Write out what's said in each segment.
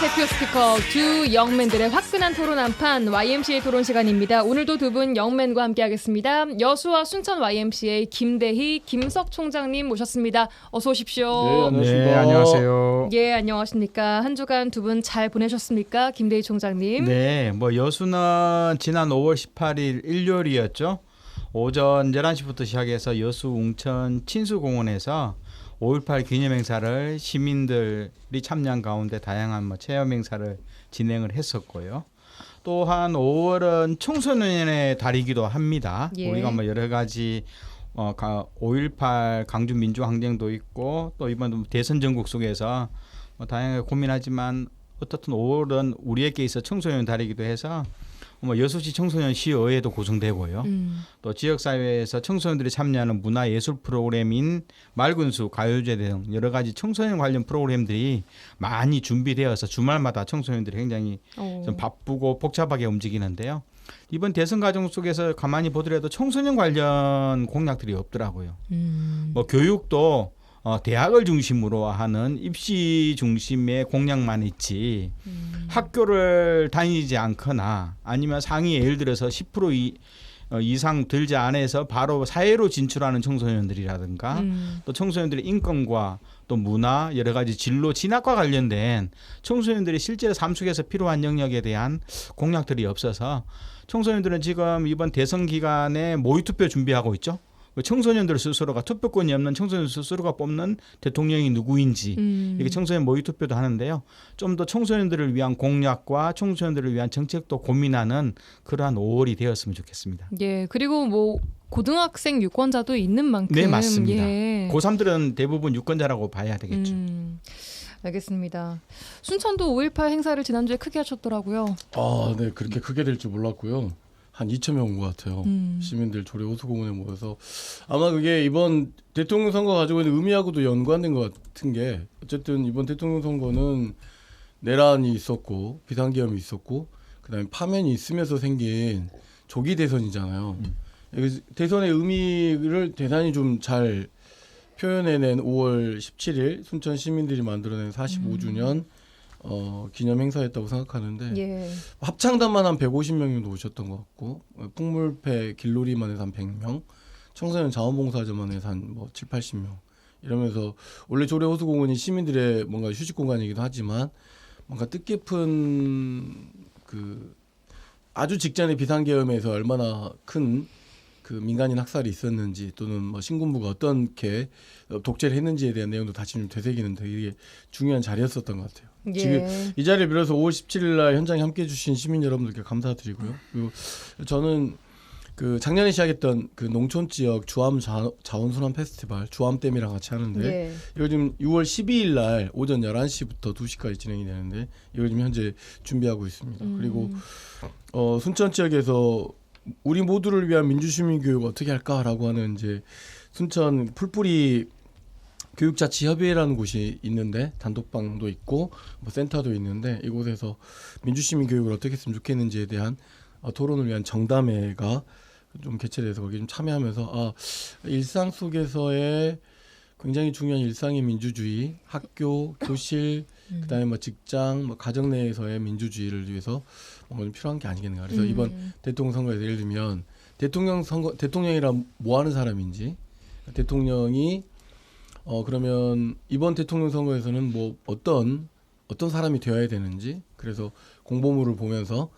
대표 스피커 두 영맨들의 화끈한 토론 한판 YMCA 토론 시간입니다. 오늘도 두 분 영맨과 함께하겠습니다. 여수와 순천 YMCA 김대희, 김석 총장님 모셨습니다. 어서 오십시오. 네, 안녕하세요. 예, 안녕하십니까. 한 주간 두 분 잘 보내셨습니까? 김대희 총장님. 네, 여수는 지난 5월 18일 일요일이었죠. 오전 11시부터 시작해서 여수 웅천 친수공원에서 5.18 기념행사를 시민들이 참여한 가운데 다양한 체험 행사를 진행을 했었고요. 또한 5월은 청소년의 달이기도 합니다. 예. 우리가 여러 가지 5.18 강주 민주항쟁도 있고 또 이번 대선 전국 속에서 다양하게 고민하지만 어떻든 5월은 우리에게 있어 청소년 달이기도 해서 여수시 청소년 시의회도 구성되고요. 또 지역사회에서 청소년들이 참여하는 문화예술 프로그램인 맑은수, 가요제 등 여러 가지 청소년 관련 프로그램들이 많이 준비되어서 주말마다 청소년들이 굉장히 좀 바쁘고 복잡하게 움직이는데요. 이번 대선 과정 속에서 가만히 보더라도 청소년 관련 공약들이 없더라고요. 교육도 대학을 중심으로 하는 입시 중심의 공약만 있지 학교를 다니지 않거나 아니면 상위 예를 들어서 10% 이상 들지 않아서 바로 사회로 진출하는 청소년들이라든가 또 청소년들의 인권과 또 문화 여러 가지 진로 진학과 관련된 청소년들이 실제로 삶 속에서 필요한 영역에 대한 공약들이 없어서 청소년들은 지금 이번 대선 기간에 모의투표 준비하고 있죠. 청소년들 스스로가 투표권이 없는 청소년 스스로가 뽑는 대통령이 누구인지 이렇게 청소년 모의투표도 하는데요. 좀 더 청소년들을 위한 공약과 청소년들을 위한 정책도 고민하는 그러한 5월이 되었으면 좋겠습니다. 예, 그리고 고등학생 유권자도 있는 만큼 네, 맞습니다. 예. 고3들은 대부분 유권자라고 봐야 되겠죠. 알겠습니다. 순천도 5.18 행사를 지난주에 크게 하셨더라고요. 네, 그렇게 크게 될 줄 몰랐고요. 한 2,000명 온 것 같아요. 시민들 조례 호수공원에 모여서 아마 그게 이번 대통령 선거 가지고 있는 의미하고도 연관된 것 같은 게 어쨌든 이번 대통령 선거는 내란이 있었고 비상계엄이 있었고 그다음에 파면이 있으면서 생긴 조기 대선이잖아요. 대선의 의미를 대단히 좀 잘 표현해낸 5월 17일 순천 시민들이 만들어낸 45주년 기념 행사였다고 생각하는데 예. 합창단만 한 150명 정도 오셨던 것 같고 풍물패 길놀이만 해서 한 100명 청소년 자원봉사자만 해서 한 7, 80명 이러면서 원래 조례호수공원이 시민들의 뭔가 휴식 공간이기도 하지만 뭔가 뜻깊은 아주 직전에 비상계엄에서 얼마나 큰 그 민간인 학살이 있었는지 또는 신군부가 어떻게 독재를 했는지에 대한 내용도 다시 좀 되새기는 되게 중요한 자리였었던 것 같아요. 예. 지금 이 자리를 빌어서 5월 17일 날 현장에 함께해 주신 시민 여러분들께 감사드리고요. 그리고 저는 작년에 시작했던 농촌 지역 주암 자원순환 페스티벌 주암댐이랑 같이 하는데 예. 이거 지금 6월 12일 날 오전 11시부터 2시까지 진행이 되는데 이걸 지금 현재 준비하고 있습니다. 그리고 순천 지역에서 우리 모두를 위한 민주시민 교육 어떻게 할까라고 하는 이제 순천 풀뿌리 교육자치협의회라는 곳이 있는데 단톡방도 있고 센터도 있는데 이곳에서 민주시민 교육을 어떻게 했으면 좋겠는지에 대한 토론을 위한 정담회가 좀 개최돼서 거기 좀 참여하면서 일상 속에서의 굉장히 중요한 일상의 민주주의, 학교, 교실, 그다음에 직장, 가정 내에서의 민주주의를 위해서 뭔가 좀 필요한 게 아니겠는가. 그래서 이번 대통령 선거에서 예를 들면 대통령이라 뭐 하는 사람인지, 대통령이 그러면 이번 대통령 선거에서는 어떤 사람이 되어야 되는지, 그래서 공보물을 보면서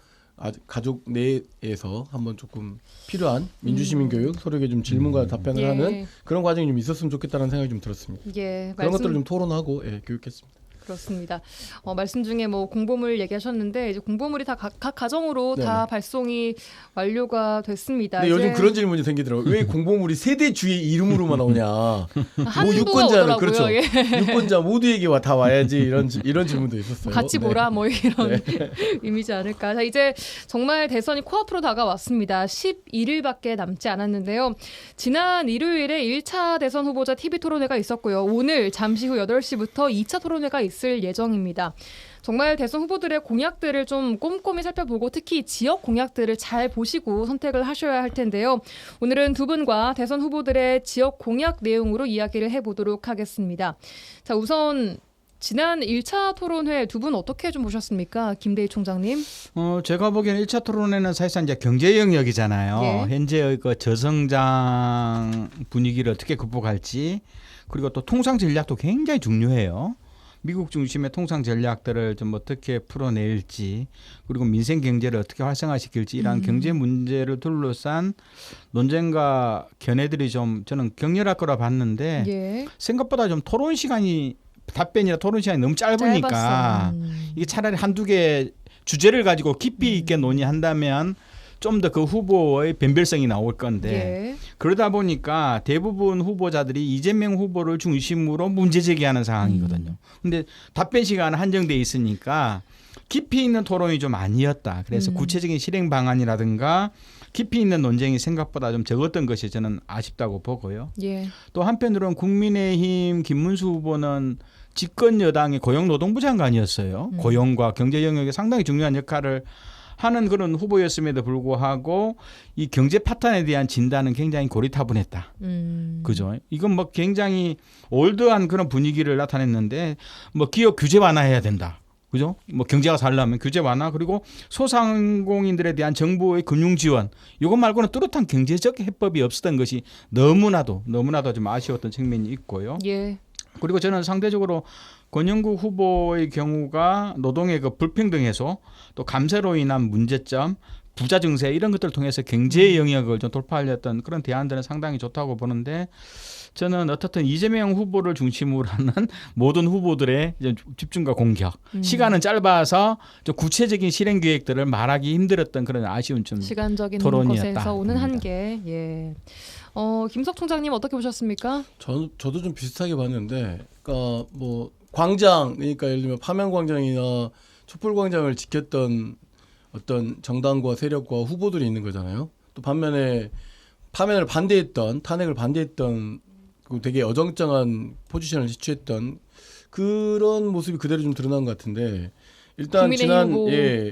가족 내에서 한번 조금 필요한 민주시민 교육, 서로에게 좀 질문과 답변을 하는 그런 과정이 좀 있었으면 좋겠다는 생각이 좀 들었습니다. 예, 그런 것들을 좀 토론하고 교육했습니다. 그렇습니다. 말씀 중에 공보물 얘기하셨는데 이제 공보물이 다 각 가정으로 네네. 다 발송이 완료가 됐습니다. 근데 요즘 그런 질문이 생기더라고요. 왜 공보물이 세대 주의 이름으로만 나오냐? 한부가 유권자는 오더라고요. 그렇죠. 예. 유권자 모두에게 다 와야지 이런 질문도 있었어요. 같이 네. 보라 이런 의미지 않을까. 자, 이제 정말 대선이 코앞으로 다가왔습니다. 11일밖에 남지 않았는데요. 지난 일요일에 1차 대선 후보자 TV 토론회가 있었고요. 오늘 잠시 후 8시부터 2차 토론회가 있을 예정입니다. 정말 대선 후보들의 공약들을 좀 꼼꼼히 살펴보고 특히 지역 공약들을 잘 보시고 선택을 하셔야 할 텐데요. 오늘은 두 분과 대선 후보들의 지역 공약 내용으로 이야기를 해보도록 하겠습니다. 자, 우선 지난 1차 토론회 두 분 어떻게 좀 보셨습니까? 김대희 총장님. 제가 보기에는 1차 토론회는 사실상 이제 경제 영역이잖아요. 예. 현재의 그 저성장 분위기를 어떻게 극복할지, 그리고 또 통상 전략도 굉장히 중요해요. 미국 중심의 통상 전략들을 좀 어떻게 풀어낼지, 그리고 민생 경제를 어떻게 활성화시킬지, 이런 경제 문제를 둘러싼 논쟁과 견해들이 좀 저는 격렬할 거라 봤는데 예. 생각보다 좀 토론 시간이, 답변이나 토론 시간이 너무 짧으니까 짧았어. 이게 차라리 한두 개 주제를 가지고 깊이 있게 논의한다면 좀 더 그 후보의 변별성이 나올 건데 예. 그러다 보니까 대부분 후보자들이 이재명 후보를 중심으로 문제 제기하는 상황이거든요. 근데 답변 시간은 한정돼 있으니까 깊이 있는 토론이 좀 아니었다. 그래서 구체적인 실행 방안이라든가 깊이 있는 논쟁이 생각보다 좀 적었던 것이 저는 아쉽다고 보고요. 예. 또 한편으로는 국민의힘 김문수 후보는 집권 여당의 고용노동부 장관이었어요. 고용과 경제 영역에 상당히 중요한 역할을 하는 그런 후보였음에도 불구하고 이 경제 파탄에 대한 진단은 굉장히 고리타분했다. 그죠? 이건 뭐 굉장히 올드한 그런 분위기를 나타냈는데 뭐 기업 규제 완화해야 된다. 그죠? 뭐 경제가 살려면 규제 완화, 그리고 소상공인들에 대한 정부의 금융 지원, 이것 말고는 뚜렷한 경제적 해법이 없었던 것이 너무나도 좀 아쉬웠던 측면이 있고요. 예. 그리고 저는 상대적으로 권영국 후보의 경우가 노동의 그 불평등 해소, 또 감세로 인한 문제점, 부자 증세 이런 것들을 통해서 경제 영역을 좀 돌파하려던 그런 대안들은 상당히 좋다고 보는데, 저는 어떻든 이재명 후보를 중심으로 하는 모든 후보들의 이제 집중과 공격, 시간은 짧아서 좀 구체적인 실행 계획들을 말하기 힘들었던 그런 아쉬운 좀 시간적인 토론이었다 것에서 오는 봅니다. 한계. 예. 김석 총장님 어떻게 보셨습니까? 저도 좀 비슷하게 봤는데, 그러니까 뭐 광장, 그러니까 예를 들면 파면광장이나 촛불광장을 지켰던 어떤 정당과 세력과 후보들이 있는 거잖아요. 또 반면에 파면을 반대했던, 탄핵을 반대했던, 그 되게 어정쩡한 포지션을 취했던 그런 모습이 그대로 좀 드러난 것 같은데, 일단 지난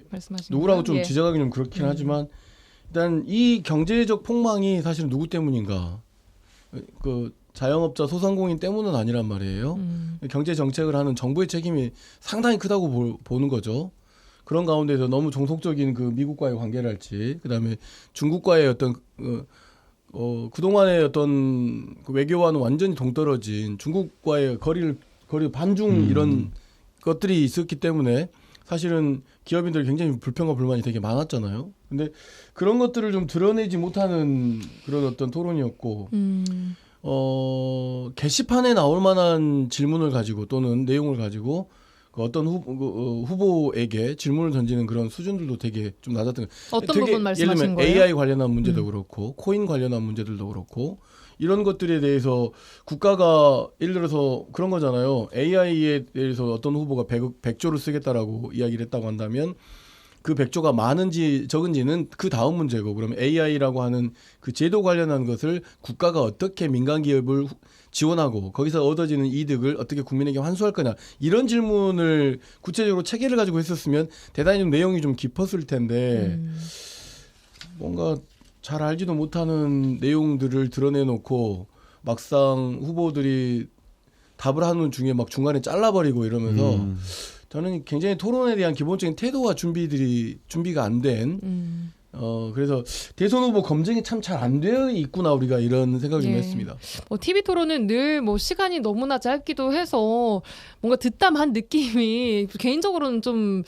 말씀하신 누구라고 거요? 좀 예. 지적하기 좀 그렇긴 하지만, 일단 이 경제적 폭망이 사실은 누구 때문인가? 그 자영업자 소상공인 때문은 아니란 말이에요. 경제 정책을 하는 정부의 책임이 상당히 크다고 보는 거죠. 그런 가운데서 너무 종속적인 그 미국과의 관계를 할지, 그다음에 중국과의 어떤 그동안의 어떤 그 외교와는 완전히 동떨어진 중국과의 거리 반중 이런 것들이 있었기 때문에 사실은 기업인들 굉장히 불평과 불만이 되게 많았잖아요. 근데 그런 것들을 좀 드러내지 못하는 그런 어떤 토론이었고, 게시판에 나올 만한 질문을 가지고 또는 내용을 가지고 그 어떤 후보에게 질문을 던지는 그런 수준들도 되게 좀 낮았던 것 같아요. 어떤 부분 말씀하신 예를 들면 거예요? AI 관련한 문제도 그렇고 코인 관련한 문제들도 그렇고 이런 것들에 대해서 국가가 예를 들어서 그런 거잖아요. AI에 대해서 어떤 후보가 100조를 쓰겠다라고 이야기를 했다고 한다면 그 100조가 많은지 적은지는 그 다음 문제고, 그러면 AI라고 하는 그 제도 관련한 것을 국가가 어떻게 민간 기업을 지원하고 거기서 얻어지는 이득을 어떻게 국민에게 환수할 거냐, 이런 질문을 구체적으로 체계를 가지고 했었으면 대단히 좀 내용이 좀 깊었을 텐데 뭔가 잘 알지도 못하는 내용들을 드러내놓고 막상 후보들이 답을 하는 중에 막 중간에 잘라버리고 이러면서 저는 굉장히 토론에 대한 기본적인 태도와 준비가 안 된 그래서 대선 후보 검증이 참 잘 안 되어 있구나 우리가, 이런 생각이 좀 했습니다. TV 토론은 늘 시간이 너무나 짧기도 해서 뭔가 뒷담한 느낌이 개인적으로는 좀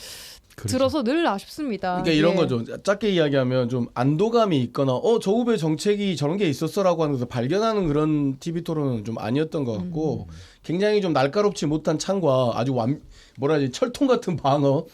그렇죠. 들어서 늘 아쉽습니다. 그러니까 이런 거죠. 짧게 이야기하면 좀 안도감이 있거나 저 후보의 정책이 저런 게 있었어라고 하는 것을 발견하는 그런 TV 토론은 좀 아니었던 것 같고, 굉장히 좀 날카롭지 못한 창과 아주 철통 같은 방어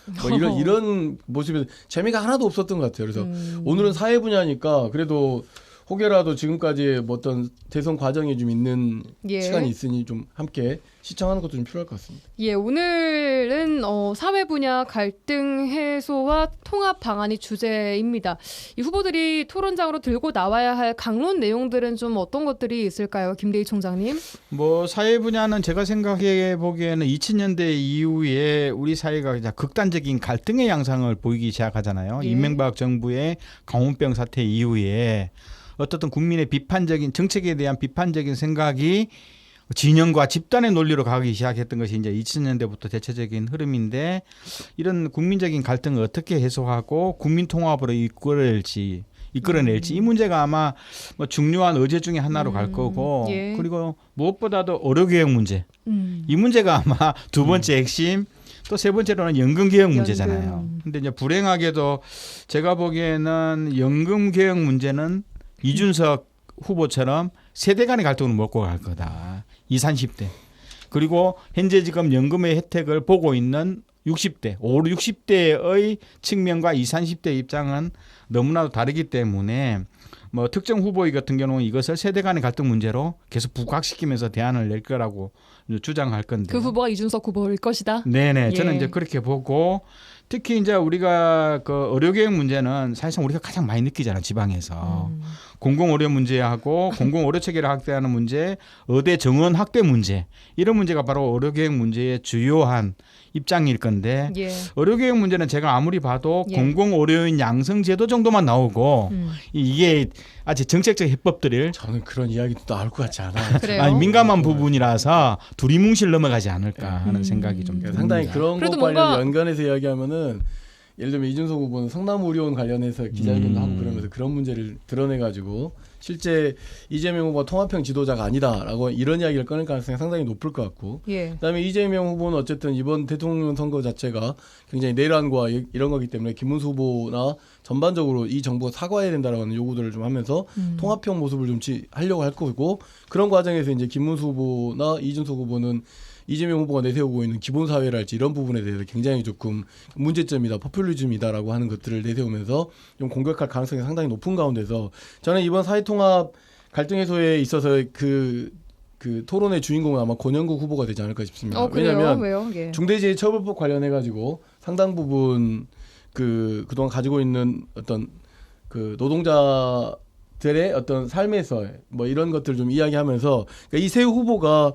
이런 모습에서 재미가 하나도 없었던 것 같아요. 그래서 오늘은 사회 분야니까 그래도 혹여라도 지금까지 뭐 어떤 대선 과정이 좀 있는 시간이 있으니 좀 함께 시청하는 것도 좀 필요할 것 같습니다. 예, 오늘은 사회 분야 갈등 해소와 통합 방안이 주제입니다. 이 후보들이 토론장으로 들고 나와야 할 강론 내용들은 좀 어떤 것들이 있을까요, 김대희 총장님? 뭐 사회 분야는 제가 생각해 보기에는 2000년대 이후에 우리 사회가 그냥 극단적인 갈등의 양상을 보이기 시작하잖아요. 예. 이명박 정부의 강원병 사태 이후에 어떻든 국민의 비판적인 정책에 대한 비판적인 생각이 진영과 집단의 논리로 가기 시작했던 것이 이제 2000년대부터 대체적인 흐름인데 이런 국민적인 갈등을 어떻게 해소하고 국민 통합으로 이끌어낼지 이 문제가 아마 뭐 중요한 의제 중에 하나로 갈 거고 예. 그리고 무엇보다도 의료개혁 문제 이 문제가 아마 두 번째 핵심 또 세 번째로는 연금개혁 문제잖아요. 근데 이제 불행하게도 제가 보기에는 연금개혁 문제는 이준석 후보처럼 세대 간의 갈등을 먹고 갈 거다. 20, 30대. 그리고 현재 지금 연금의 혜택을 보고 있는 60대, 50, 60대의 측면과 20, 30대 입장은 너무나도 다르기 때문에 뭐 특정 후보 같은 경우는 이것을 세대 간의 갈등 문제로 계속 부각시키면서 대안을 낼 거라고 주장할 건데. 그 후보가 이준석 후보일 것이다. 네네. 예. 저는 이제 그렇게 보고 특히 이제 우리가 그 의료개혁 문제는 사실상 우리가 가장 많이 느끼잖아요. 지방에서. 공공의료 문제하고 공공의료 체계를 확대하는 문제, 의대 정원 확대 문제 이런 문제가 바로 의료개혁 문제의 주요한 입장일 건데 예. 의료개혁 문제는 제가 아무리 봐도 예. 공공의료인 양성제도 정도만 나오고 이게 아직 정책적 해법들을 저는 그런 이야기도 나올 것 같지 않아요. 그래요. 아니, 민감한 부분이라서 두리뭉실 넘어가지 않을까 하는 생각이 좀 듭니다. 상당히 그런 그래도 것 관련 뭔가- 연관해서 이야기하면은 예를 들면 이준석 후보는 성남 의료원 관련해서 기자회견도 하고 그러면서 그런 문제를 드러내가지고 실제 이재명 후보가 통합형 지도자가 아니다라고 이런 이야기를 꺼낼 가능성이 상당히 높을 것 같고 예. 그다음에 이재명 후보는 어쨌든 이번 대통령 선거 자체가 굉장히 내란과 이런 거기 때문에 김문수 후보나 전반적으로 이 정부가 사과해야 된다라는 요구들을 좀 하면서 통합형 모습을 좀 하려고 할 거고 그런 과정에서 이제 김문수 후보나 이준석 후보는 이재명 후보가 내세우고 있는 기본사회랄지 이런 부분에 대해서 굉장히 조금 문제점이다, 포퓰리즘이다라고 하는 것들을 내세우면서 좀 공격할 가능성이 상당히 높은 가운데서 저는 이번 사회통합 갈등 해소에 있어서 그 토론의 주인공은 아마 권영국 후보가 되지 않을까 싶습니다. 그래요? 왜냐하면 왜요? 예. 중대재해처벌법 관련해 가지고 상당 부분 그동안 가지고 있는 어떤 그 노동자들의 어떤 삶에서 뭐 이런 것들을 좀 이야기하면서 그러니까 이 세 후보가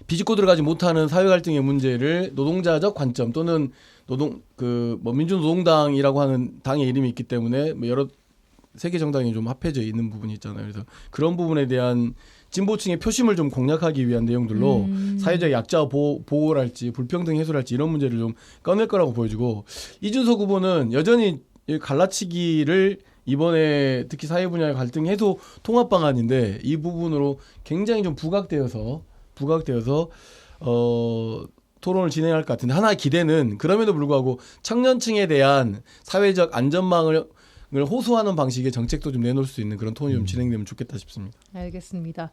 비집고 들어가지 못하는 사회 갈등의 문제를 노동자적 관점 또는 민주노동당이라고 하는 당의 이름이 있기 때문에 뭐 여러 세계 정당이 좀 합해져 있는 부분이 있잖아요. 그래서 그런 부분에 대한 진보층의 표심을 좀 공략하기 위한 내용들로 사회적 약자 보호랄지 불평등 해소랄지 이런 문제를 좀 꺼낼 거라고 보여지고 이준석 후보는 여전히 이 갈라치기를 이번에 특히 사회 분야의 갈등 해소 통합 방안인데 이 부분으로 굉장히 좀 부각되어서 토론을 진행할 것 같은데 하나의 기대는 그럼에도 불구하고 청년층에 대한 사회적 안전망을 호소하는 방식의 정책도 좀 내놓을 수 있는 그런 톤이 좀 진행되면 좋겠다 싶습니다. 알겠습니다.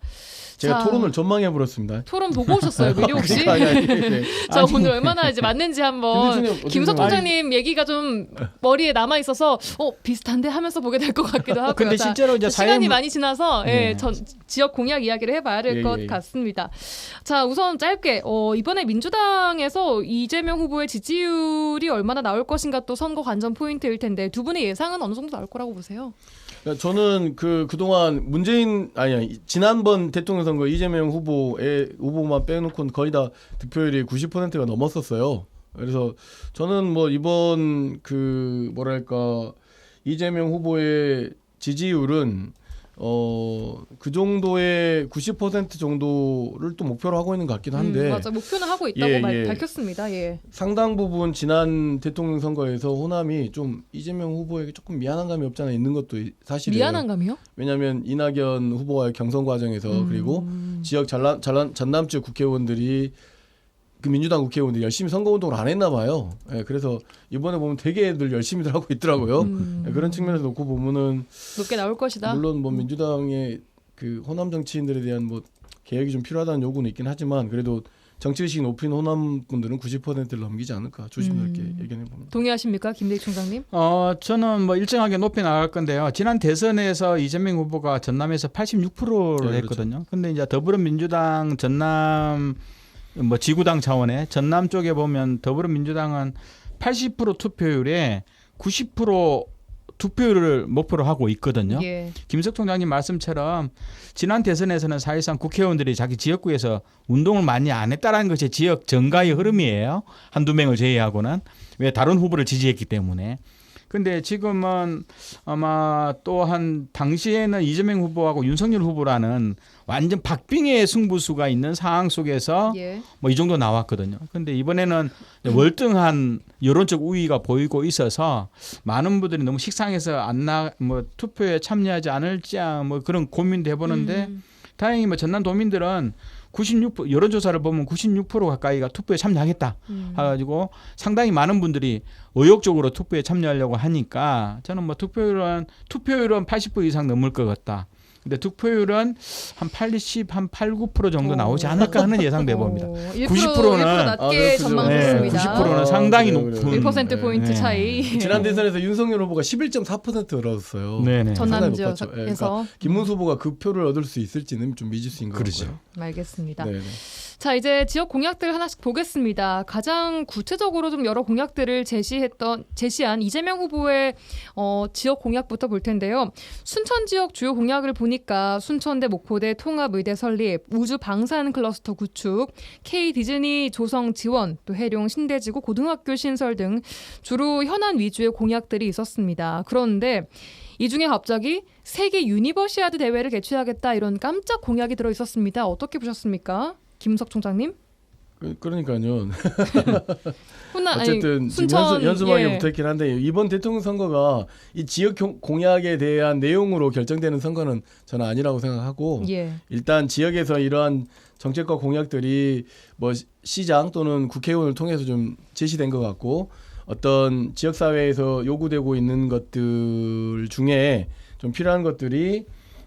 제가 자, 토론을 전망해 버렸습니다. 토론 보고 오셨어요, 미리 혹시? 네. 자, 오늘 얼마나 이제 맞는지 한번 근데 선생님, 김석 어떻게 총장님 얘기가 좀 머리에 남아 있어서 비슷한데 하면서 보게 될 것 같기도 하고요. 근데 자, 실제로 이제 시간이 많이 지나서 네. 지역 공약 이야기를 해봐야 될 것 예. 같습니다. 자, 우선 짧게 이번에 민주당에서 이재명 후보의 지지율이 얼마나 나올 것인가 또 선거 관전 포인트일 텐데 두 분의 예상은 어느 정도 나올 거라고 보세요? 그러니까 저는 그동안 지난번 대통령 선거 이재명 후보만 빼놓고는 거의 다 득표율이 90%가 넘었었어요. 그래서 저는 뭐 이번 이재명 후보의 지지율은 그 정도의 90% 정도를 또 목표로 하고 있는 것 같기도 한데 맞아, 목표는 하고 있다고 예. 밝혔습니다. 예. 상당 부분 지난 대통령 선거에서 호남이 좀 이재명 후보에게 조금 미안한 감이 없지 않아 있는 것도 사실이에요. 미안한 감이요? 왜냐하면 이낙연 후보와의 경선 과정에서 그리고 지역 전남 지역 국회의원들이 그 민주당 국회의원들이 열심히 선거운동을 안 했나 봐요. 예, 그래서 이번에 보면 되게들 열심히들 하고 있더라고요. 예, 그런 측면에서 놓고 보면은 높게 나올 것이다. 물론 뭐 민주당의 그 호남 정치인들에 대한 뭐 개혁이 좀 필요하다는 요구는 있긴 하지만 그래도 정치의식이 높은 호남 분들은 90%를 넘기지 않을까 조심스럽게 예견해 봅니다. 동의하십니까, 김대희 총장님? 저는 뭐 일정하게 높이 나갈 건데요. 지난 대선에서 이재명 후보가 전남에서 86%를 네, 했거든요. 근데 이제 더불어민주당 전남 뭐 지구당 차원의 전남 쪽에 보면 더불어민주당은 80% 투표율에 90% 투표율을 목표로 하고 있거든요. 예. 김석 총장님 말씀처럼 지난 대선에서는 사실상 국회의원들이 자기 지역구에서 운동을 많이 안 했다라는 것이 지역 정가의 흐름이에요. 한두 명을 제외하고는. 왜 다른 후보를 지지했기 때문에. 근데 지금은 아마 또한 당시에는 이재명 후보하고 윤석열 후보라는 완전 박빙의 승부수가 있는 상황 속에서 예. 뭐 이 정도 나왔거든요. 근데 이번에는 월등한 여론적 우위가 보이고 있어서 많은 분들이 너무 식상해서 뭐 투표에 참여하지 않을지 뭐 그런 고민도 해보는데 다행히 뭐 전남 도민들은 96% 여론조사를 보면 96% 가까이가 투표에 참여하겠다 해가지고 상당히 많은 분들이 의욕적으로 투표에 참여하려고 하니까 저는 뭐 투표율은 80% 이상 넘을 것 같다. 근데 득표율은 한 80, 한 8, 9% 정도 나오지 않을까 하는 예상돼 봅니다. 90%는 낮게 그렇죠. 전망됐습니다. 90%는 상당히 그래요, 높은. 그래요. 1%포인트 네. 차이. 지난 대선에서 윤석열 후보가 11.4% 얻었어요. 네네. 전남 상당히 지역에서. 높았죠. 그러니까 김문수 후보가 그 표를 얻을 수 있을지는 좀 미지수인 것 그러죠. 같고요. 알겠습니다. 네네. 자, 이제 지역 공약들 하나씩 보겠습니다. 가장 구체적으로 좀 여러 공약들을 제시한 이재명 후보의 지역 공약부터 볼 텐데요. 순천 지역 주요 공약을 보니까 순천대 목포대 통합의대 설립, 우주 방산 클러스터 구축, K 디즈니 조성 지원, 또 해룡 신대지구 고등학교 신설 등 주로 현안 위주의 공약들이 있었습니다. 그런데 이 중에 갑자기 세계 유니버시아드 대회를 개최하겠다 이런 깜짝 공약이 들어 있었습니다. 어떻게 보셨습니까? 김석 총장님? 그러니까요. 아니, 어쨌든 순천, 지금 연수막에 예. 붙어있긴 한데 이번 대통령 선거가 이 지역 공약에 대한 내용으로 결정되는 선거는 저는 아니라고 생각하고 예. 일단 지역에서 이러한 정책과 공약들이 뭐 시장 또는 국회의원을 통해서 좀 제시된 것 같고 어떤 지역사회에서 요구되고 있는 것들 중에 좀 필요한 것들이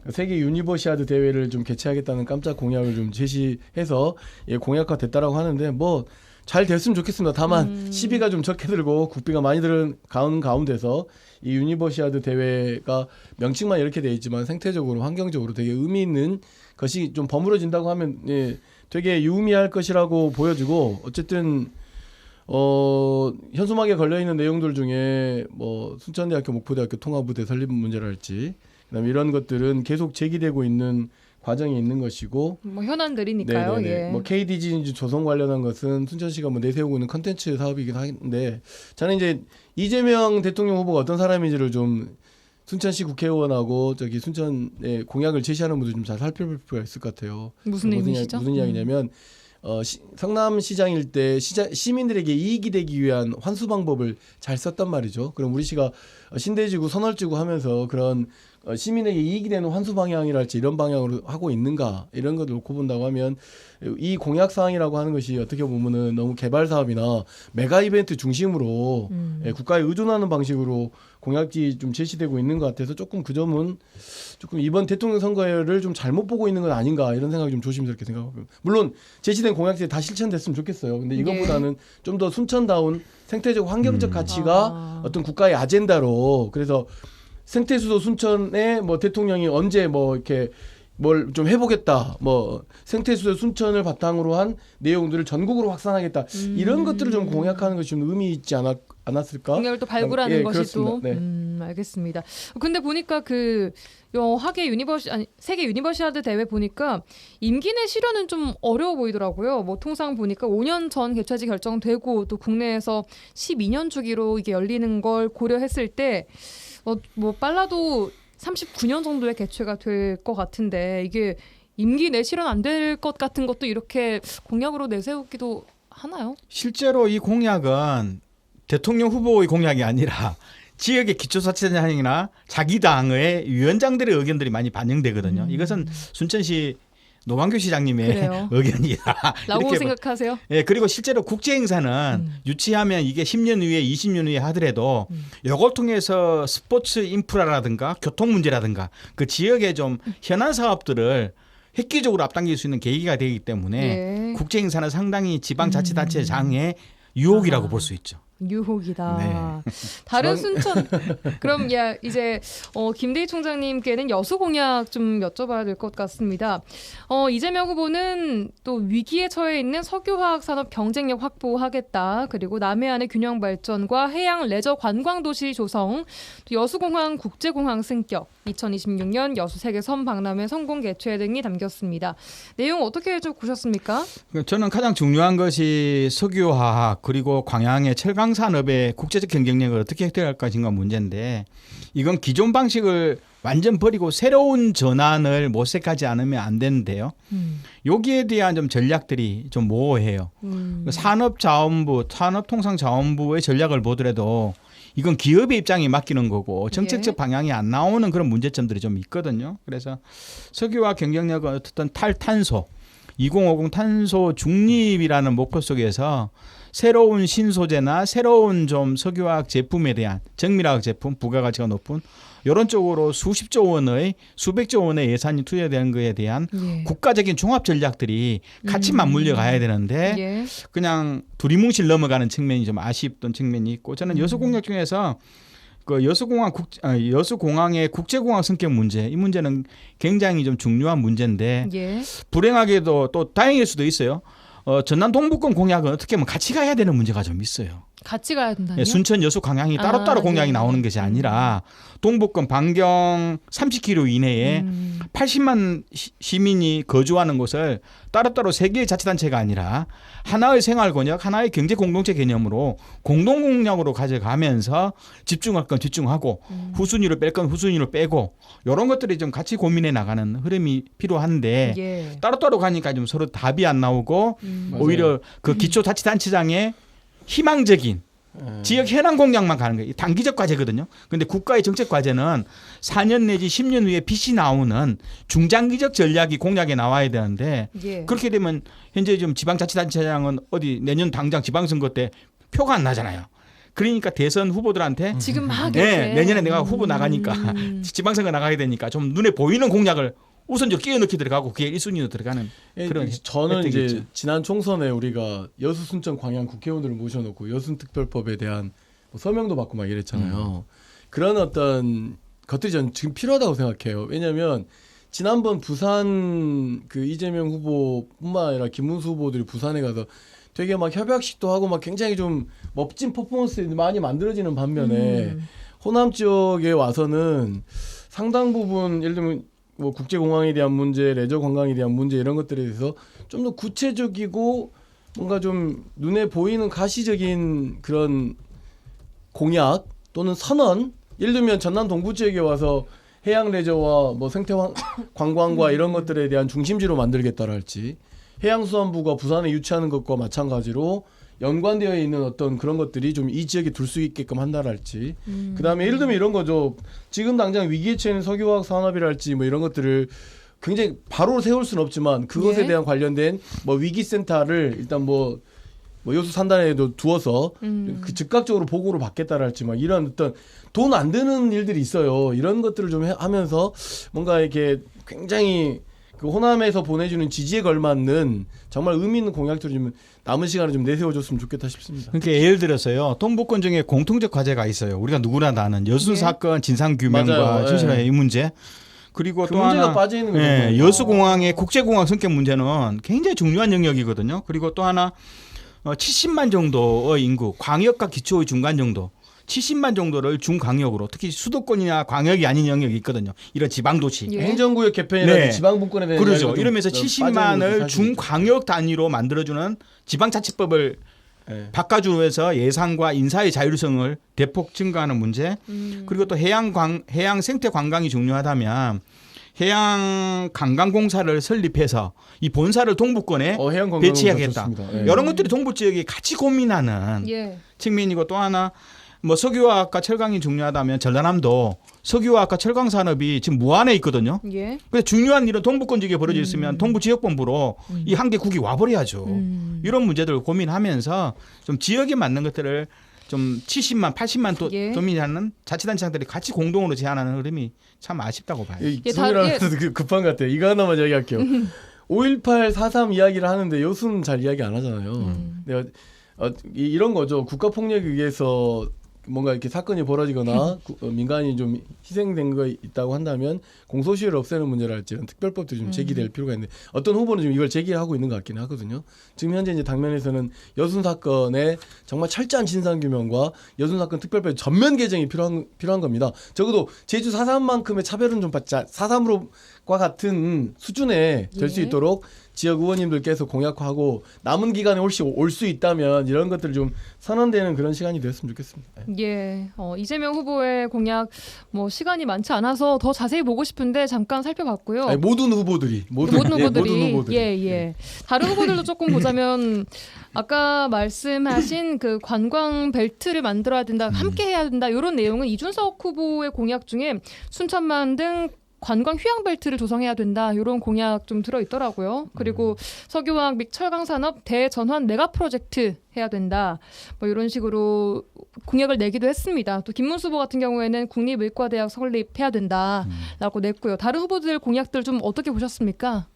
세계 유니버시아드 대회를 좀 개최하겠다는 깜짝 공약을 좀 제시해서 공약화 됐다라고 하는데 뭐 잘 됐으면 좋겠습니다. 다만 시비가 좀 적게 들고 국비가 많이 들은 가운데서 이 유니버시아드 대회가 명칭만 이렇게 돼 있지만 생태적으로 환경적으로 되게 의미 있는 것이 좀 버무려진다고 하면 되게 유의미할 것이라고 보여지고 어쨌든 현수막에 걸려 있는 내용들 중에 뭐 순천대학교 목포대학교 통합부대 설립 문제랄지 그다음에 이런 것들은 계속 제기되고 있는 과정이 있는 것이고 뭐 현안들이니까요. 네네네. 예. 뭐 KDG 조성 관련한 것은 순천시가 뭐 내세우고 있는 컨텐츠 사업이긴 한데 저는 이제 이재명 대통령 후보가 어떤 사람인지를 좀 순천시 국회의원하고 저기 순천의 공약을 제시하는 분들 좀 잘 살펴볼 필요가 있을 것 같아요. 무슨 의미시죠? 무슨 이야기냐면 성남시장일 때 시민들에게 이익이 되기 위한 환수 방법을 잘 썼단 말이죠. 그럼 우리 시가 신대지구 선월지구 하면서 그런 시민에게 이익이 되는 환수 방향이랄지 이런 방향으로 하고 있는가 이런 것을 놓고 본다고 하면 이 공약 사항이라고 하는 것이 어떻게 보면은 너무 개발 사업이나 메가 이벤트 중심으로 국가에 의존하는 방식으로 공약이 좀 제시되고 있는 것 같아서 조금 그 점은 조금 이번 대통령 선거를 좀 잘못 보고 있는 건 아닌가 이런 생각이 좀 조심스럽게 생각하고요. 물론 제시된 공약들이 다 실천됐으면 좋겠어요. 근데 이것보다는 좀 더 순천다운 생태적 환경적 가치가 어떤 국가의 아젠다로 그래서 생태수도 순천에 뭐 대통령이 언제 뭐 이렇게 뭘 좀 해보겠다 뭐 생태수도 순천을 바탕으로 한 내용들을 전국으로 확산하겠다 이런 것들을 좀 공약하는 것이 좀 의미 있지 않았을까? 공약을 또 발굴하는 예, 것이 또 그렇습니다. 알겠습니다. 근데 보니까 세계 유니버시아드 대회 보니까 임기 내 실현은 좀 어려워 보이더라고요. 뭐 통상 보니까 5년 전 개최지 결정되고 또 국내에서 12년 주기로 이게 열리는 걸 고려했을 때 뭐 빨라도 39년 정도에 개최가 될 것 같은데 이게 임기 내 실현 안 될 것 같은 것도 이렇게 공약으로 내세우기도 하나요? 실제로 이 공약은 대통령 후보의 공약이 아니라 지역의 기초자치단체장이나 자기 당의 위원장들의 의견들이 많이 반영되거든요. 이것은 순천시 노광규 시장님의 그래요. 의견이다. 라고 이렇게 생각하세요? 예, 그리고 실제로 국제 행사는 유치하면 이게 10년 후에 20년 후에 하더라도 이걸 통해서 스포츠 인프라라든가 교통 문제라든가 그 지역의 좀 현안 사업들을 획기적으로 앞당길 수 있는 계기가 되기 때문에 예. 국제 행사는 상당히 지방자치단체장의 유혹이라고 볼 수 있죠. 유혹이다. 다른 순천 그럼 이제 김대희 총장님께는 여수 공약 좀 여쭤봐야 될 것 같습니다. 이재명 후보는 또 위기에 처해 있는 석유화학 산업 경쟁력 확보하겠다. 그리고 남해안의 균형 발전과 해양 레저 관광 도시 조성, 또 여수공항 국제공항 승격, 2026년 여수 세계 섬 박람회 성공 개최 등이 담겼습니다. 내용 어떻게 좀 보셨습니까? 저는 가장 중요한 것이 석유화학 그리고 광양의 철강 철강 산업의 국제적 경쟁력을 어떻게 획득할 것인가 문제인데 이건 기존 방식을 완전 버리고 새로운 전환을 모색하지 않으면 안 되는데요. 여기에 대한 좀 전략들이 좀 모호해요. 산업자원부, 산업통상자원부의 전략을 보더라도 이건 기업의 입장에 맡기는 거고 정책적 방향이 안 나오는 그런 문제점들이 좀 있거든요. 그래서 석유화 경쟁력은 어떻든 탈탄소, 2050 탄소 중립이라는 목표 속에서 새로운 신소재나 새로운 좀 석유화학 제품에 대한 정밀화학 제품, 부가가치가 높은 이런 쪽으로 수십조 원의 수백조 원의 예산이 투여되는 것에 대한 예. 국가적인 종합 전략들이 같이 맞물려 가야 되는데 예. 그냥 두리뭉실 넘어가는 측면이 좀 아쉽던 측면이 있고 저는 여수공약 중에서 그 여수공항의 국제공항 성격 문제 이 문제는 굉장히 좀 중요한 문제인데 예. 불행하게도 또 다행일 수도 있어요. 전남 동부권 공약은 어떻게 보면 같이 가야 되는 문제가 좀 있어요. 같이 가야 된다요? 예, 순천 여수 광양이 따로따로 공약이 네. 나오는 것이 아니라 동부권 반경 30km 이내에 80만 시민이 거주하는 곳을 따로따로 세 개의 자치단체가 아니라 하나의 생활권역, 하나의 경제 공동체 개념으로 공동공약으로 가져가면서 집중할 건 집중하고 후순위로 뺄 건 후순위로 빼고 이런 것들이 좀 같이 고민해 나가는 흐름이 필요한데 예. 따로따로 가니까 좀 서로 답이 안 나오고 오히려 그 기초자치단체장의 희망적인 지역 현안 공약만 가는 거예요. 단기적 과제거든요. 그런데 국가의 정책 과제는 4년 내지 10년 후에 빛이 나오는 중장기적 전략이 공약에 나와야 되는데 예. 그렇게 되면 현재 좀 지방자치단체장은 어디 내년 당장 지방선거 때 표가 안 나잖아요. 그러니까 대선 후보들한테 지금 막 네, 이렇게. 내년에 내가 후보 나가니까 지방선거 나가게 되니까 좀 눈에 보이는 공약을 우선 저 끼워 넣기 들어가고 그게 1순위로 들어가는 그런 저는 혜택이 이제 있죠. 지난 총선에 우리가 여수 순천 광양 국회의원들을 모셔놓고 여순특별법에 대한 뭐 서명도 받고 막 이랬잖아요. 그런 어떤 것들이 저는 지금 필요하다고 생각해요. 왜냐하면 지난번 부산 그 이재명 후보뿐만 아니라 김문수 후보들이 부산에 가서 되게 막 협약식도 하고 막 굉장히 좀 멋진 퍼포먼스들이 많이 만들어지는 반면에 호남 지역에 와서는 상당 부분 예를 들면 뭐 국제공항에 대한 문제, 레저 관광에 대한 문제 이런 것들에 대해서 좀 더 구체적이고 뭔가 좀 눈에 보이는 가시적인 그런 공약 또는 선언, 예를 들면 전남 동부 지역에 와서 해양 레저와 뭐 생태 관광과 이런 것들에 대한 중심지로 만들겠다라 할지 해양수산부가 부산에 유치하는 것과 마찬가지로 연관되어 있는 어떤 그런 것들이 좀 이 지역에 둘 수 있게끔 한다랄지 그다음에 예를 들면 이런 거죠. 지금 당장 위기에 처해 있는 석유화학 산업이랄지 뭐 이런 것들을 굉장히 바로 세울 수는 없지만 그것에 예. 대한 관련된 뭐 위기센터를 일단 뭐 여수 산단에도 두어서 그 즉각적으로 보고를 받겠다랄지 막 이런 어떤 돈 안 드는 일들이 있어요. 이런 것들을 좀 하면서 뭔가 이렇게 굉장히 그 호남에서 보내주는 지지에 걸맞는 정말 의미 있는 공약들을 좀 남은 시간에 좀 내세워줬으면 좋겠다 싶습니다. 그러니까 예를 들어서요. 동부권 중에 공통적 과제가 있어요. 우리가 누구나 다 아는 여수 예. 사건 진상 규명과 맞아요. 진실화의 이 문제. 그리고 그 또 문제가 하나 빠져 있는 거죠. 예, 여수공항의 국제공항 성격 문제는 굉장히 중요한 영역이거든요. 그리고 또 하나 70만 정도의 인구, 광역과 기초의 중간 정도, 70만 정도를 중광역으로 특히 수도권이나 광역이 아닌 영역이 있거든요. 이런 지방도시. 예. 행정구역 개편이라든지 네. 지방분권에 대한 그렇죠. 이야기가 좀 이러면서 빠져 있는 70만을 사실이죠. 중광역 단위로 만들어주는 지방자치법을 네. 바꿔주면서 예산과 인사의 자율성을 대폭 증가하는 문제. 그리고 또 해양 생태 관광이 중요하다면 해양 관광공사를 설립해서 이 본사를 동부권에 해양 관광 배치하겠다. 좋습니다. 예. 이런 것들이 동부 지역이 같이 고민하는 예. 측면이고 또 하나 뭐 석유화학과 철강이 중요하다면 전라남도 석유화학과 철강 산업이 지금 무안에 있거든요. 예. 그래서 중요한 일은 동부권 지역에 벌어져 있으면 동부 지역본부로 이 한계국이 와버려야죠. 이런 문제들을 고민하면서 좀 지역에 맞는 것들을 좀 70만, 80만 또 예. 도민하는 자치단체장들이 같이 공동으로 제안하는 흐름이 참 아쉽다고 봐요. 이 예, 소리라면서 급한 것 같아요. 이거 하나만 이야기할게요. 5.18, 4.3 이야기를 하는데 여수는 잘 이야기 안 하잖아요. 내가 이런 거죠. 국가폭력에 의해서 뭔가 이렇게 사건이 벌어지거나 민간이 좀 희생된 거 있다고 한다면 공소시효를 없애는 문제랄지 이런 특별법들이 좀 제기될 필요가 있는데 어떤 후보는 지금 이걸 제기하고 있는 것 같긴 하거든요. 지금 현재 이제 당면에서는 여순 사건의 정말 철저한 진상규명과 여순 사건 특별법 전면 개정이 필요한 겁니다. 적어도 제주 4.3만큼의 차별은 좀 받자 4.3으로과 같은 수준에 될 수 예. 있도록 지역 의원님들께서 공약하고 남은 기간에 혹시 올 수 있다면 이런 것들을 좀 선언되는 그런 시간이 되었으면 좋겠습니다. 예, 이재명 후보의 공약 뭐 시간이 많지 않아서 더 자세히 보고 싶은데 잠깐 살펴봤고요. 아니, 모든 후보들이 모든 후보들이 후보들이. 예. 다른 후보들도 조금 보자면 아까 말씀하신 그 관광 벨트를 만들어야 된다, 함께 해야 된다 이런 내용은 이준석 후보의 공약 중에 순천만 등 관광 휴양 벨트를 조성해야 된다 이런 공약 좀 들어 있더라고요. 그리고 석유화학 및 철강 산업 대전환 메가 프로젝트 해야 된다. 뭐 이런 식으로 공약을 내기도 했습니다. 또 김문수 후보 같은 경우에는 국립의과대학 설립해야 된다라고 냈고요. 다른 후보들 공약들 좀 어떻게 보셨습니까?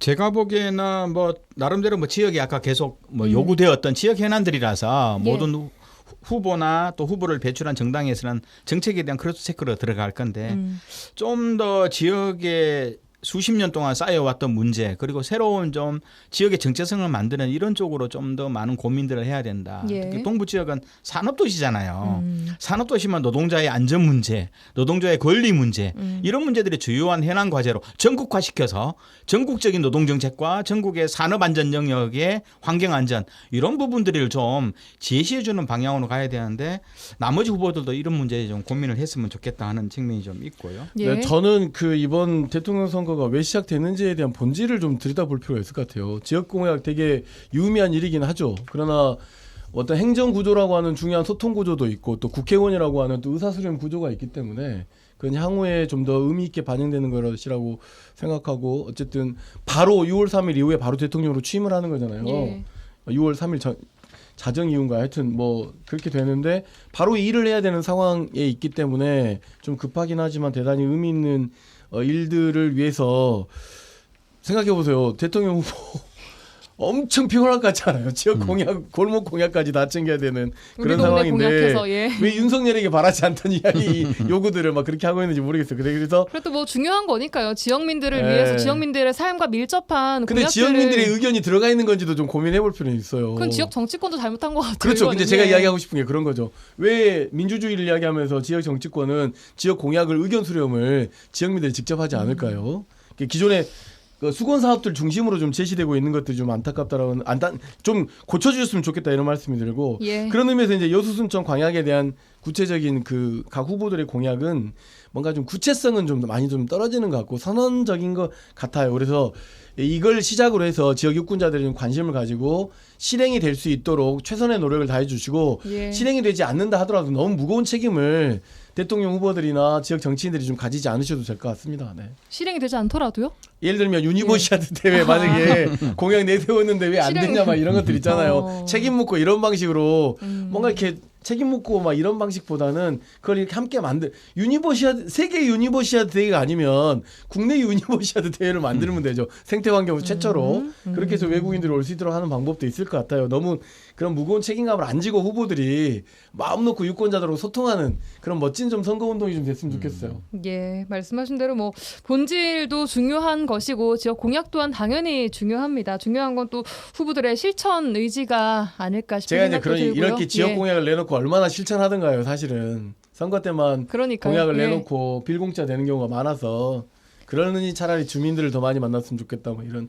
제가 보기에는 뭐 나름대로 뭐 지역이 아까 계속 뭐 요구되었던 지역 현안들이라서 예. 모든 후보나 또 후보를 배출한 정당에서는 정책에 대한 크로스 체크로 들어갈 건데 좀 더 지역에 수십 년 동안 쌓여왔던 문제 그리고 새로운 좀 지역의 정체성을 만드는 이런 쪽으로 좀 더 많은 고민들을 해야 된다. 예. 특히 동부 지역은 산업도시잖아요. 산업도시만 노동자의 안전 문제, 노동자의 권리 문제 이런 문제들이 주요한 현안 과제로 전국화시켜서 전국적인 노동정책과 전국의 산업안전 영역의 환경안전 이런 부분들을 좀 제시해주는 방향으로 가야 되는데 나머지 후보들도 이런 문제에 좀 고민을 했으면 좋겠다 하는 측면이 좀 있고요. 예. 네, 저는 그 이번 대통령 선거가 왜 시작됐는지에 대한 본질을 좀 들여다볼 필요가 있을 것 같아요. 지역 공약 되게 유의미한 일이긴 하죠. 그러나 어떤 행정 구조라고 하는 중요한 소통 구조도 있고 또 국회의원이라고 하는 또 의사수렴 구조가 있기 때문에 그건 향후에 좀 더 의미 있게 반영되는 것이라고 생각하고 어쨌든 바로 6월 3일 이후에 바로 대통령으로 취임을 하는 거잖아요. 예. 6월 3일 자정 이후인가 하여튼 뭐 그렇게 되는데 바로 이 일을 해야 되는 상황에 있기 때문에 좀 급하긴 하지만 대단히 의미 있는 일들을 위해서 생각해 보세요. 대통령 후보 엄청 피곤할 것 같지 않아요? 지역 공약, 골목 공약까지 다 챙겨야 되는 우리 그런 동네 상황인데 공약해서 예. 왜 윤석열에게 바라지 않던 이 요구들을 막 그렇게 하고 있는지 모르겠어요. 그래서 그래도 뭐 중요한 거니까요. 지역민들을 예. 위해서 지역민들의 삶과 밀접한 근데 공약들을 지역민들의 의견이 들어가 있는 건지도 좀 고민해 볼 필요는 있어요. 그건 지역 정치권도 잘못한 것 같아요. 그렇죠. 근데 이거는. 제가 예. 이야기하고 싶은 게 그런 거죠. 왜 민주주의를 이야기하면서 지역 정치권은 지역 공약을 의견 수렴을 지역민들이 직접 하지 않을까요? 기존에 그 수건 사업들 중심으로 좀 제시되고 있는 것들이 좀 안타깝다라는 좀 고쳐주셨으면 좋겠다 이런 말씀이 들고 예. 그런 의미에서 이제 여수 순천 광약에 대한 구체적인 그 각 후보들의 공약은 뭔가 좀 구체성은 좀 많이 좀 떨어지는 것 같고 선언적인 것 같아요. 그래서 이걸 시작으로 해서 지역 유권자들이 좀 관심을 가지고 실행이 될 수 있도록 최선의 노력을 다해 주시고 예. 실행이 되지 않는다 하더라도 너무 무거운 책임을 대통령 후보들이나 지역 정치인들이 좀 가지지 않으셔도 될 것 같습니다. 네. 실행이 되지 않더라도요? 예를 들면 유니버시아드 대회 만약에 공약 내세웠는데 왜 안 실행- 됐냐 막 이런 것들 있잖아요. 책임 묻고 이런 방식으로 뭔가 이렇게 책임 묻고 막 이런 방식보다는 그걸 이렇게 함께 유니버시아드 세계 유니버시아드 대회가 아니면 국내 유니버시아드 대회를 만들면 되죠. 생태 환경 최초로 그렇게 해서 외국인들이 올 수 있도록 하는 방법도 있을 것 같아요. 너무 그런 무거운 책임감을 안 지고 후보들이 마음 놓고 유권자들하고 소통하는 그런 멋진 좀 선거 운동이 좀 됐으면 좋겠어요. 예, 말씀하신 대로 뭐 본질도 중요한 것이고 지역 공약 또한 당연히 중요합니다. 중요한 건 또 후보들의 실천 의지가 아닐까 싶은 제가 이제 생각도 들고요. 이렇게 지역 예. 공약을 내놓고 얼마나 실천하던가요, 사실은. 선거 때만 그러니까요. 공약을 예. 내놓고 빌공짜 되는 경우가 많아서 그러느니 차라리 주민들을 더 많이 만났으면 좋겠다 뭐 이런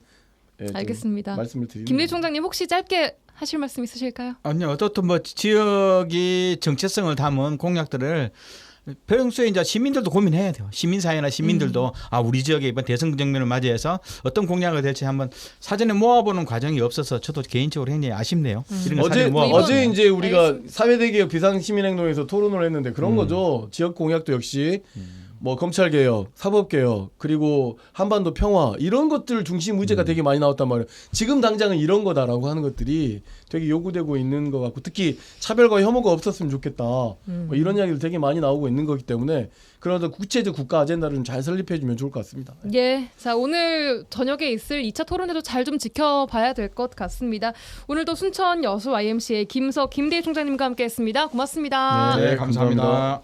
좀 알겠습니다. 말씀을 드리는 김대희 거예요. 총장님 혹시 짧게 하실 말씀 있으실까요? 아니요, 어떻든 뭐 지역이 정체성을 담은 공약들을 평소에 이제 시민들도 고민해야 돼요. 시민사회나 시민들도 우리 지역에 이번 대선 정면을 맞이해서 어떤 공약을 될지 한번 사전에 모아보는 과정이 없어서 저도 개인적으로 굉장히 아쉽네요. 이런 걸 사전에 모아보는 어제 이제 우리가 알겠습니다. 사회대개혁 비상시민행동에서 토론을 했는데 그런 거죠. 지역 공약도 역시 뭐 검찰개혁, 사법개혁, 그리고 한반도 평화 이런 것들 중심 의제가 되게 많이 나왔단 말이에요. 지금 당장은 이런 거다라고 하는 것들이 되게 요구되고 있는 것 같고 특히 차별과 혐오가 없었으면 좋겠다. 뭐 이런 이야기들 되게 많이 나오고 있는 거기 때문에 그런 구체적 국가 아젠다를 좀 잘 설립해주면 좋을 것 같습니다. 예, 자 오늘 저녁에 있을 2차 토론회도 잘 좀 지켜봐야 될 것 같습니다. 오늘도 순천 여수 YMCA 김대희 총장님과 함께했습니다. 고맙습니다. 네, 감사합니다.